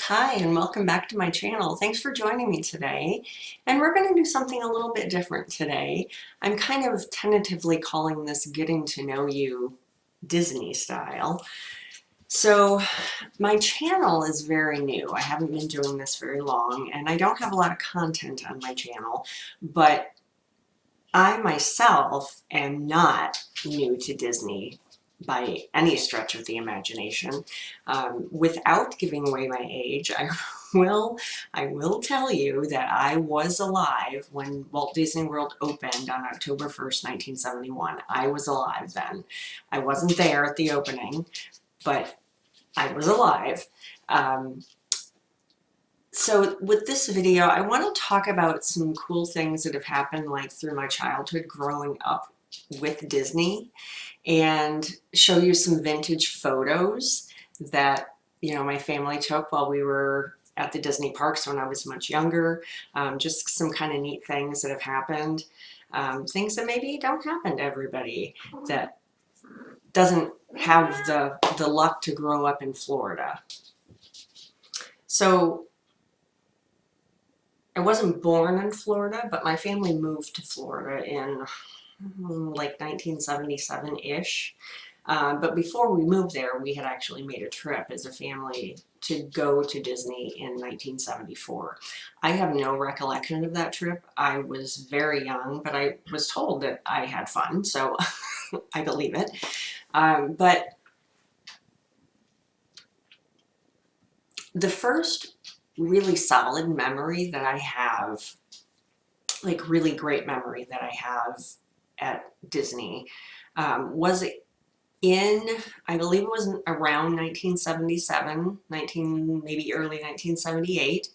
Hi, and welcome back to my channel. Thanks for joining me today. And we're going to do something a little bit different today. I'm kind of tentatively calling this Getting to Know You Disney style. So my channel is very new. I haven't been doing this very long, and I don't have a lot of content on my channel, but I myself am not new to Disney by any stretch of the imagination. Without giving away my age, will I will tell you that I was alive when Walt Disney World opened on October 1st, 1971. I was alive then. I wasn't there at the opening, but I was alive. So with this video, I want to talk about some cool things that have happened like through my childhood growing up with Disney and show you some vintage photos that, my family took while we were at the Disney parks when I was much younger. Just some kind of neat things that have happened. Things that maybe don't happen to everybody that doesn't have the luck to grow up in Florida. So I wasn't born in Florida, but my family moved to Florida in like 1977-ish. But before we moved there, we had actually made a trip as a family to go to Disney in 1974. I have no recollection of that trip. I was very young, but I was told that I had fun, so I believe it. But the first really solid memory that I have, like really great memory that I have at Disney, was I believe it was around 1977, maybe early 1978.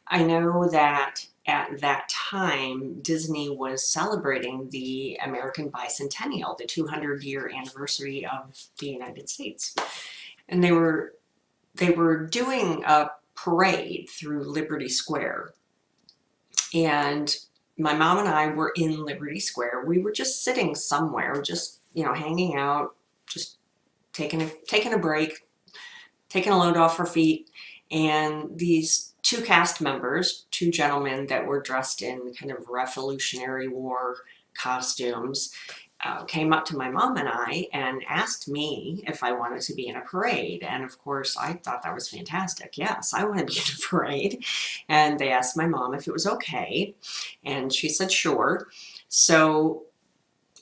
I know that at that time, Disney was celebrating the American Bicentennial, the 200-year anniversary of the United States. And they were doing a parade through Liberty Square. And my mom and I were in Liberty Square. We were just sitting somewhere, just, hanging out, just taking a break, taking a load off our feet. And these two cast members, two gentlemen that were dressed in kind of Revolutionary War costumes, came up to my mom and I and asked me if I wanted to be in a parade. And of course, I thought that was fantastic. Yes, I want to be in a parade. And they asked my mom if it was okay. And she said, sure. So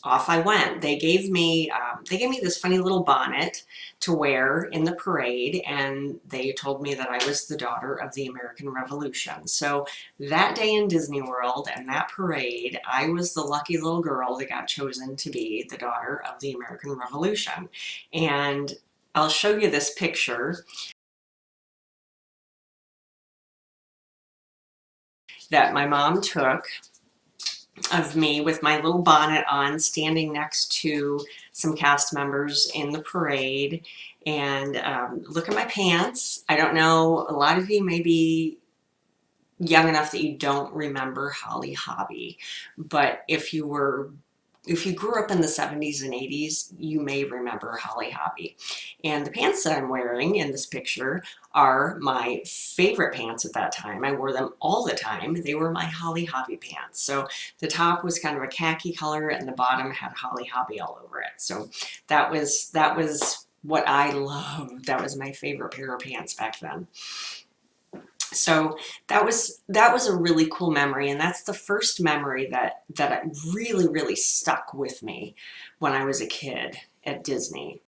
off I went. They gave me this funny little bonnet to wear in the parade, and they told me that I was the daughter of the American Revolution. So that day in Disney World and that parade, I was the lucky little girl that got chosen to be the daughter of the American Revolution. And I'll show you this picture that my mom took of me with my little bonnet on, standing next to some cast members in the parade. And look at my pants. I don't know, a lot of you may be young enough that you don't remember Holly Hobbie, but if you grew up in the 70s and 80s, you may remember Holly Hobbie. And the pants that I'm wearing in this picture are my favorite pants at that time. I wore them all the time. They were my Holly Hobbie pants. So the top was kind of a khaki color and the bottom had Holly Hobbie all over it. So that was what I loved. That was my favorite pair of pants back then. So that was a really cool memory, and that's the first memory that really stuck with me when I was a kid at Disney.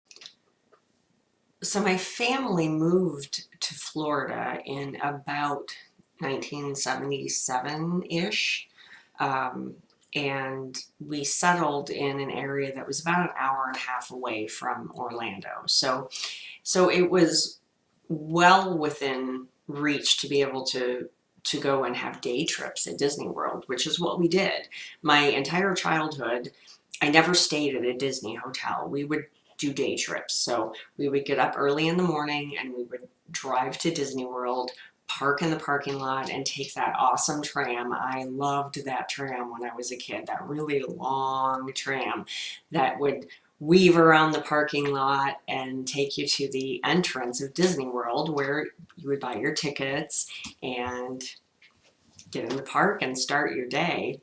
So my family moved to Florida in about 1977-ish, and we settled in an area that was about an hour and a half away from Orlando. So it was well within reach to be able to go and have day trips at Disney World, which is what we did. My entire childhood, I never stayed at a Disney hotel. We would do day trips. So we would get up early in the morning and we would drive to Disney World, park in the parking lot, and take that awesome tram. I loved that tram when I was a kid, that really long tram that would weave around the parking lot and take you to the entrance of Disney World, where you would buy your tickets and get in the park and start your day.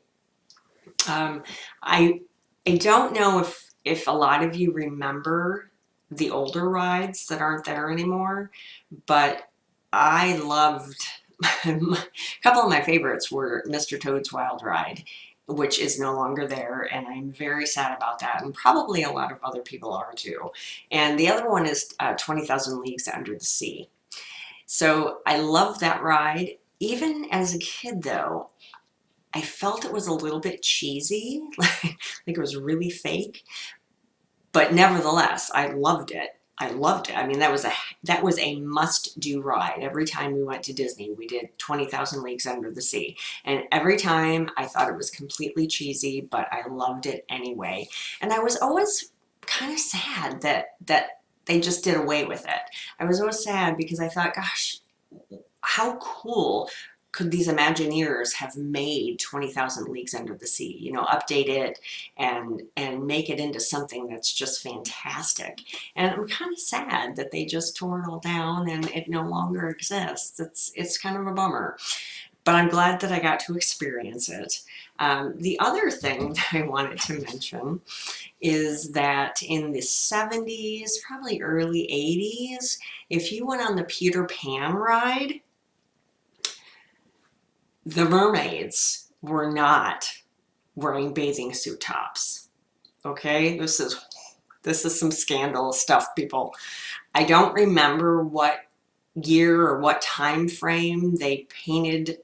Um, I I don't know if a lot of you remember the older rides that aren't there anymore, but I loved a couple of my favorites were Mr. Toad's Wild Ride, which is no longer there, and I'm very sad about that, and probably a lot of other people are too. And the other one is 20,000 Leagues Under the Sea. So I love that ride. Even as a kid, though, I felt it was a little bit cheesy, like it was really fake, but nevertheless, I loved it. I loved it. I mean, that was a must-do ride. Every time we went to Disney, we did 20,000 Leagues Under the Sea. And every time I thought it was completely cheesy, but I loved it anyway. And I was always kind of sad that they just did away with it. I was always sad because I thought, gosh, how cool could these Imagineers have made 20,000 Leagues Under the Sea? You know, update it and make it into something that's just fantastic. And I'm kind of sad that they just tore it all down and it no longer exists. It's kind of a bummer. But I'm glad that I got to experience it. The other thing that I wanted to mention is that in the 70s, probably early 80s, if you went on the Peter Pan ride, the mermaids were not wearing bathing suit tops. Okay, this is some scandal stuff, people. I don't remember what year or what time frame they painted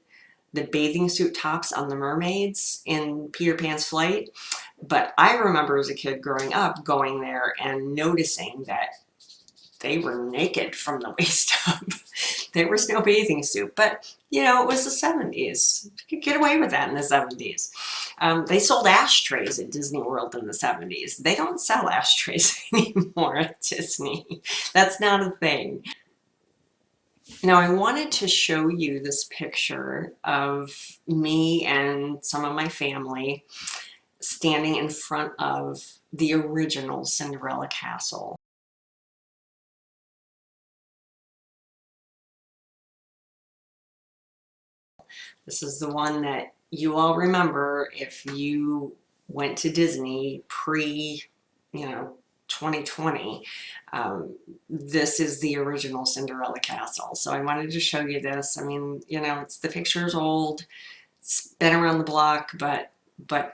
the bathing suit tops on the mermaids in Peter Pan's Flight, but I remember as a kid growing up going there and noticing that they were naked from the waist up. There was no bathing suit, but you know, it was the 70s. You could get away with that in the 70s. They sold ashtrays at Disney World in the 70s. They don't sell ashtrays anymore at Disney. That's not a thing. Now, I wanted to show you this picture of me and some of my family standing in front of the original Cinderella Castle. This is the one that you all remember if you went to Disney pre, 2020. This is the original Cinderella Castle. So I wanted to show you this. I mean, the picture's old. It's been around the block, but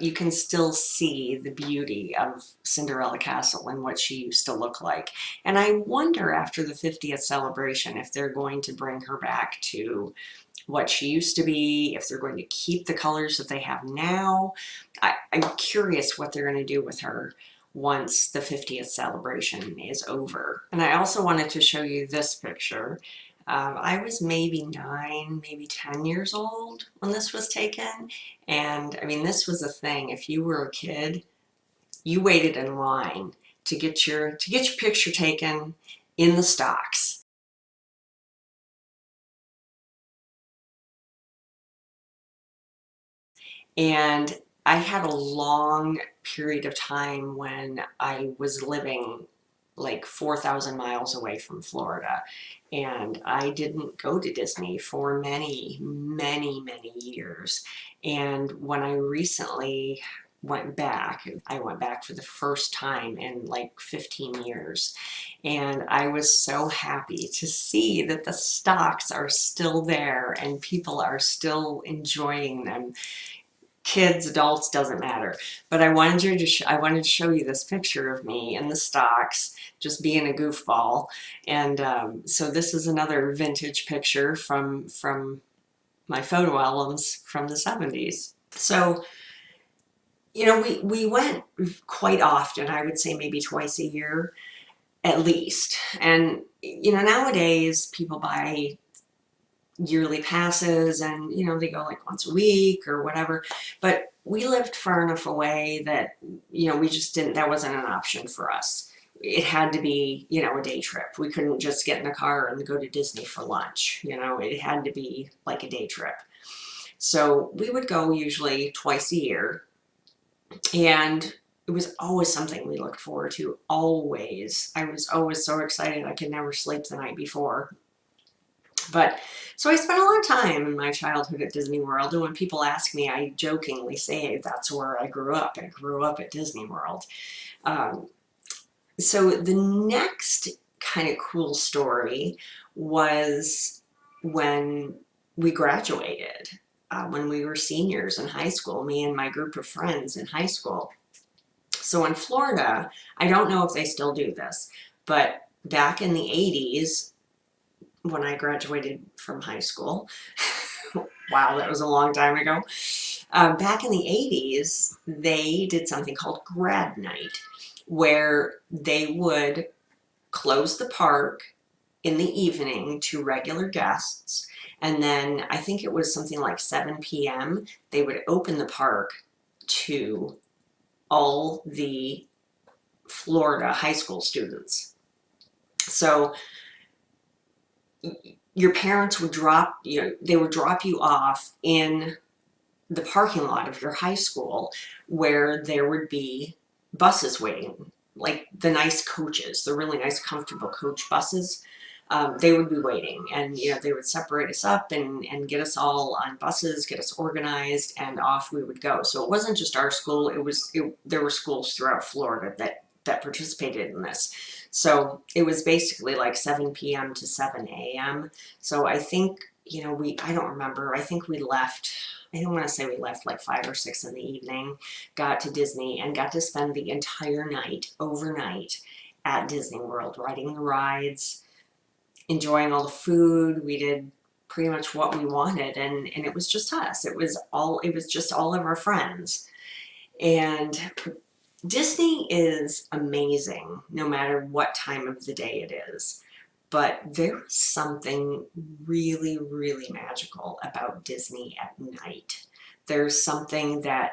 you can still see the beauty of Cinderella Castle and what she used to look like. And I wonder after the 50th celebration if they're going to bring her back to what she used to be, if they're going to keep the colors that they have now. I'm curious what they're going to do with her once the 50th celebration is over. And I also wanted to show you this picture. I was maybe 9, maybe 10 years old when this was taken. And I mean, this was a thing. If you were a kid, you waited in line to get your picture taken in the stocks. And I had a long period of time when I was living like 4,000 miles away from Florida. And I didn't go to Disney for many, many, many years. And when I recently I went back for the first time in like 15 years. And I was so happy to see that the stocks are still there and people are still enjoying them. Kids, adults, doesn't matter. But I wanted I wanted to show you this picture of me in the stocks, just being a goofball. And so this is another vintage picture from my photo albums from the 70s. So, we went quite often. I would say maybe twice a year at least. And nowadays people buy yearly passes and they go like once a week or whatever, but we lived far enough away that we just didn't, that wasn't an option for us. It had to be a day trip. We couldn't just get in a car and go to Disney for lunch. It had to be like a day trip. So we would go usually twice a year. And it was always something we looked forward to, always. I was always so excited I could never sleep the night before. But so I spent a lot of time in my childhood at Disney World, and when people ask me, I jokingly say that's where I grew up. I grew up at Disney World. Um, so the next kind of cool story was when we graduated, when we were seniors in high school, me and my group of friends in high school. So in Florida, I don't know if they still do this, but back in the 80s, when I graduated from high school, wow, that was a long time ago. Back in the 80s, they did something called Grad Night, where they would close the park in the evening to regular guests. And then I think it was something like 7 p.m., they would open the park to all the Florida high school students. So your parents would drop, they would drop you off in the parking lot of your high school where there would be buses waiting, like the nice coaches, the really nice, comfortable coach buses. They would be waiting, and they would separate us up and get us all on buses, get us organized, and off we would go. So it wasn't just our school; there were schools throughout Florida that participated in this. So it was basically like 7 p.m. to 7 a.m. So I think I don't remember. I think we left. I don't want to say we left like 5 or 6 in the evening, got to Disney, and got to spend the entire night, overnight, at Disney World, riding the rides, enjoying all the food. We did pretty much what we wanted, and it was just us. It was just all of our friends. And Disney is amazing no matter what time of the day it is. But there is something really, really magical about Disney at night. There's something that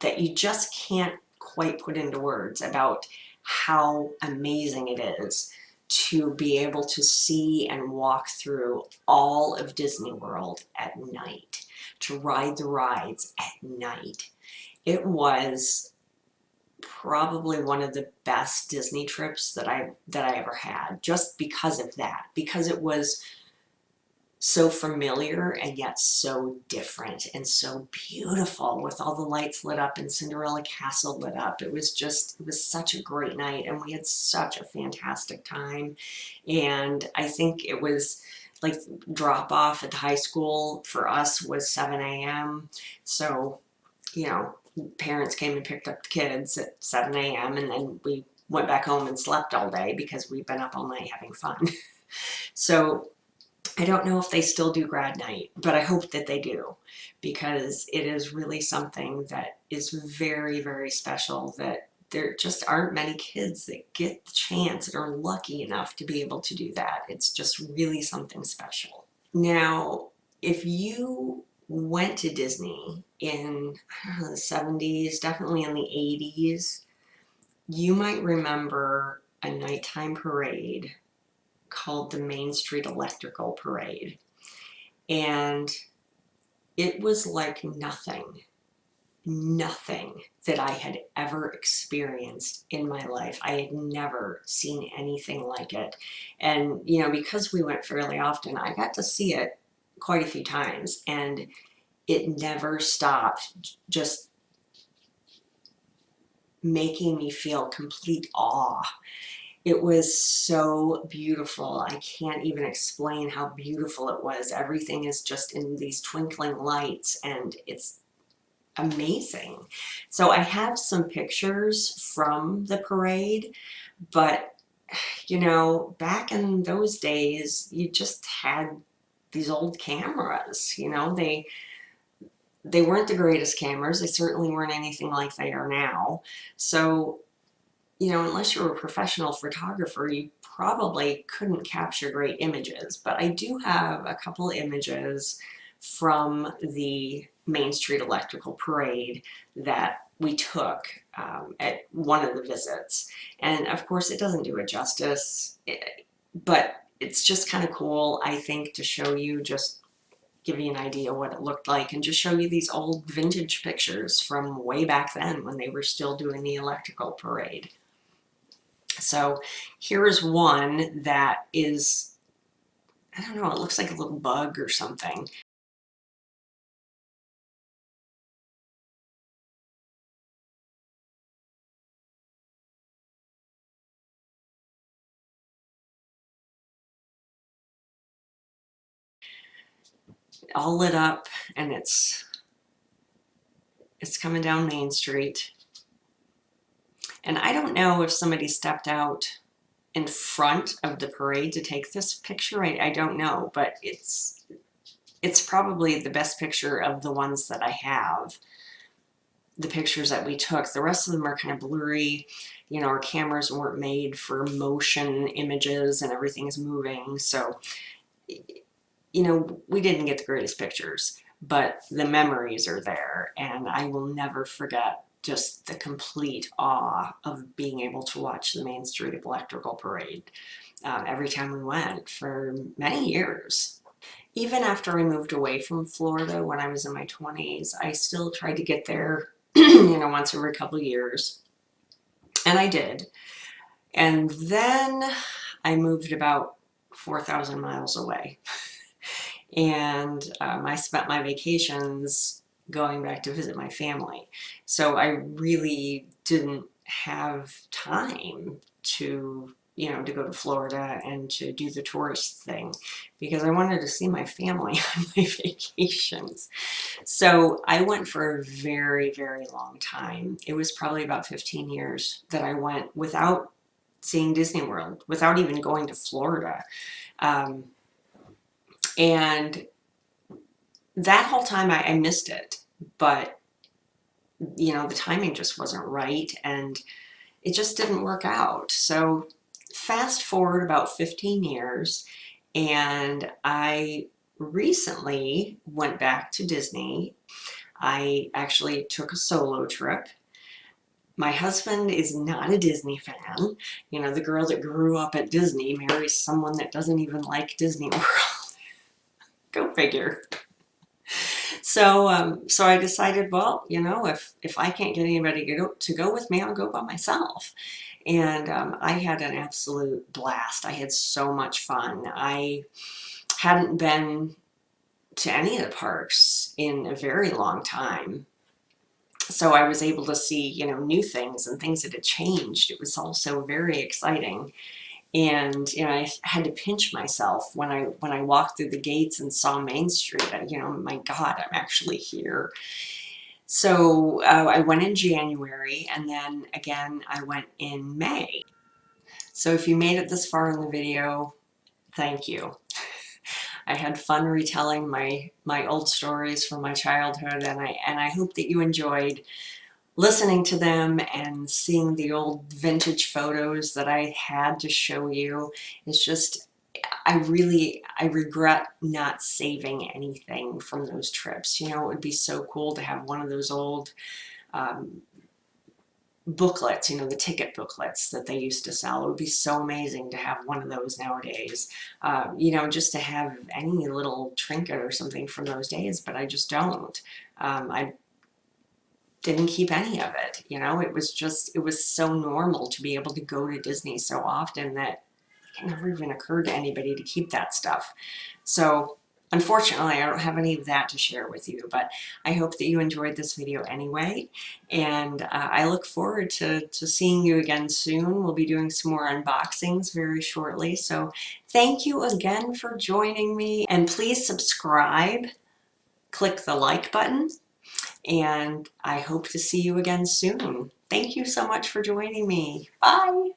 you just can't quite put into words about how amazing it is to be able to see and walk through all of Disney World at night, to ride the rides at night. It was probably one of the best Disney trips that I ever had, just because of that, because it was so familiar and yet so different and so beautiful, with all the lights lit up and Cinderella Castle lit up. It was such a great night, and we had such a fantastic time. And I think it was like drop off at the high school for us was 7 a.m. So, parents came and picked up the kids at 7 a.m. and then we went back home and slept all day because we'd been up all night having fun. So I don't know if they still do Grad Night, but I hope that they do, because it is really something that is very, very special, that there just aren't many kids that get the chance and are lucky enough to be able to do that. It's just really something special. Now, if you went to Disney in the 70s, definitely in the 80s, you might remember a nighttime parade called the Main Street Electrical Parade. And it was like nothing that I had ever experienced in my life. I had never seen anything like it. And, because we went fairly often, I got to see it quite a few times, and it never stopped just making me feel complete awe. It was so beautiful. I can't even explain how beautiful it was. Everything is just in these twinkling lights, and it's amazing. So I have some pictures from the parade, but back in those days, you just had these old cameras. They weren't the greatest cameras. They certainly weren't anything like they are now. So, unless you were a professional photographer, you probably couldn't capture great images. But I do have a couple images from the Main Street Electrical Parade that we took at one of the visits. And of course, it doesn't do it justice, but it's just kind of cool, I think, to show you just give you an idea what it looked like and just show you these old vintage pictures from way back then when they were still doing the electrical parade. So here is one that is, I don't know, it looks like a little bug or something. All lit up, and it's coming down Main Street. And I don't know if somebody stepped out in front of the parade to take this picture. I don't know, but it's probably the best picture of the ones that I have. The pictures that we took, the rest of them are kind of blurry. You know, our cameras weren't made for motion images and everything is moving. So, you know, we didn't get the greatest pictures, but the memories are there, and I will never forget just the complete awe of being able to watch the Main Street Electrical Parade every time we went for many years. Even after I moved away from Florida when I was in my 20s, I still tried to get there, you know, once every couple of years. And I did. And then I moved about 4,000 miles away. And I spent my vacations going back to visit my family. So I really didn't have time to, you know, to go to Florida and to do the tourist thing because I wanted to see my family on my vacations. So I went for a very, very long time. It was probably about 15 years that I went without seeing Disney World, without even going to Florida. And that whole time I missed it, but you know, the timing just wasn't right and it just didn't work out. So fast forward about 15 years and I recently went back to Disney. I actually took a solo trip. My husband is not a Disney fan. You know, the girl that grew up at Disney marries someone that doesn't even like Disney World. Go figure. So I decided, well, you know, if I can't get anybody to go with me, I'll go by myself. And I had an absolute blast. I had so much fun. I hadn't been to any of the parks in a very long time. So I was able to see, you know, new things and things that had changed. It was also very exciting. And you know, I had to pinch myself when I walked through the gates and saw Main Street. You know, my God, I'm actually here. So I went in January, and then again I went in May. So if you made it this far in the video, thank you. I had fun retelling my old stories from my childhood, and I hope that you enjoyed listening to them and seeing the old vintage photos that I had to show you. It's just, I regret not saving anything from those trips. You know, it would be so cool to have one of those old booklets, you know, the ticket booklets that they used to sell. It would be so amazing to have one of those nowadays. You know, just to have any little trinket or something from those days, but I just don't. I didn't keep any of it. You know, it was so normal to be able to go to Disney so often that it never even occurred to anybody to keep that stuff. So unfortunately, I don't have any of that to share with you, but I hope that you enjoyed this video anyway, and I look forward to seeing you again soon. We'll be doing some more unboxings very shortly, so thank you again for joining me, and please subscribe, click the like button, and I hope to see you again soon. Thank you so much for joining me. Bye!